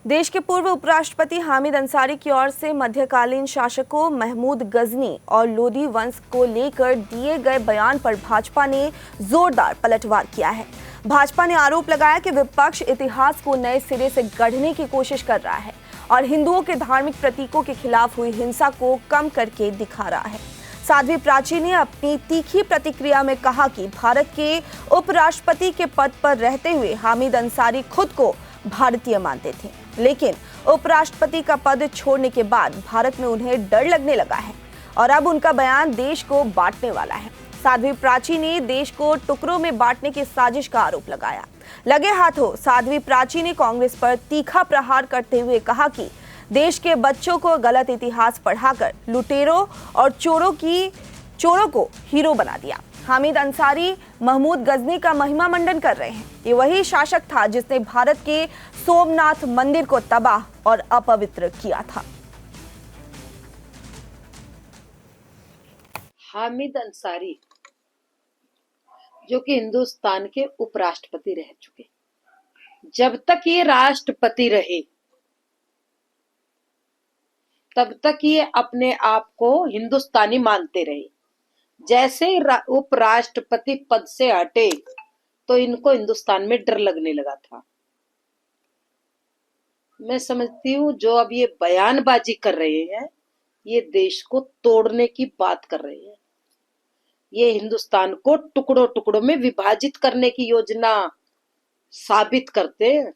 देश के पूर्व उपराष्ट्रपति हामिद अंसारी की ओर से मध्यकालीन शासकों महमूद गजनी और लोधी वंश को लेकर दिए गए बयान पर भाजपा ने जोरदार पलटवार किया है। भाजपा ने आरोप लगाया कि विपक्ष इतिहास को नए सिरे से गढ़ने की कोशिश कर रहा है और हिंदुओं के धार्मिक प्रतीकों के खिलाफ हुई हिंसा को कम करके दिखा रहा है। साध्वी प्राची ने अपनी तीखी प्रतिक्रिया में कहा कि भारत के उपराष्ट्रपति के पद पर रहते हुए हामिद अंसारी खुद को भारतीय मानते थे, लेकिन उपराष्ट्रपति का पद छोड़ने के बाद भारत में उन्हें डर लगने लगा है और अब उनका बयान देश को बांटने वाला है। साध्वी प्राची ने देश को टुकड़ों में बांटने की साजिश का आरोप लगाया। लगे हाथों साध्वी प्राची ने कांग्रेस पर तीखा प्रहार करते हुए कहा कि देश के बच्चों को गलत इतिहास पढ़ाकर लुटेरों और चोरों को हीरो बना दिया। हामिद अंसारी महमूद गजनी का महिमा मंडन कर रहे हैं। ये वही शासक था जिसने भारत के सोमनाथ मंदिर को तबाह और अपवित्र किया था। हामिद अंसारी जो कि हिंदुस्तान के उपराष्ट्रपति रह चुके, जब तक ये राष्ट्रपति रहे तब तक ये अपने आप को हिंदुस्तानी मानते रहे। जैसे उपराष्ट्रपति पद से हटे तो इनको हिंदुस्तान में डर लगने लगा था। मैं समझती हूँ जो अब ये बयानबाजी कर रहे हैं ये देश को तोड़ने की बात कर रहे हैं। ये हिंदुस्तान को टुकड़ों टुकड़ों में विभाजित करने की योजना साबित करते हैं।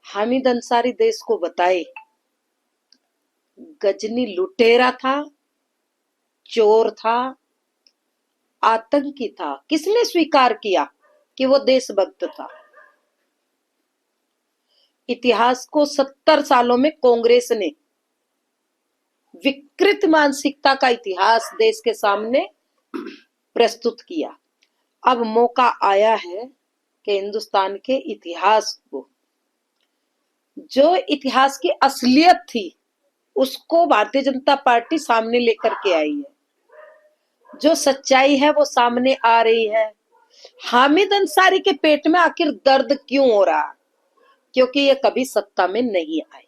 हामिद अंसारी देश को बताए गजनी लुटेरा था, चोर था, आतंकी था। किसने स्वीकार किया कि वो देशभक्त था? इतिहास को 70 सालों में कांग्रेस ने विकृत मानसिकता का इतिहास देश के सामने प्रस्तुत किया। अब मौका आया है कि हिंदुस्तान के इतिहास को, जो इतिहास की असलियत थी, उसको भारतीय जनता पार्टी सामने लेकर के आई है। जो सच्चाई है वो सामने आ रही है। हामिद अंसारी के पेट में आखिर दर्द क्यों हो रहा? क्योंकि ये कभी सत्ता में नहीं आए।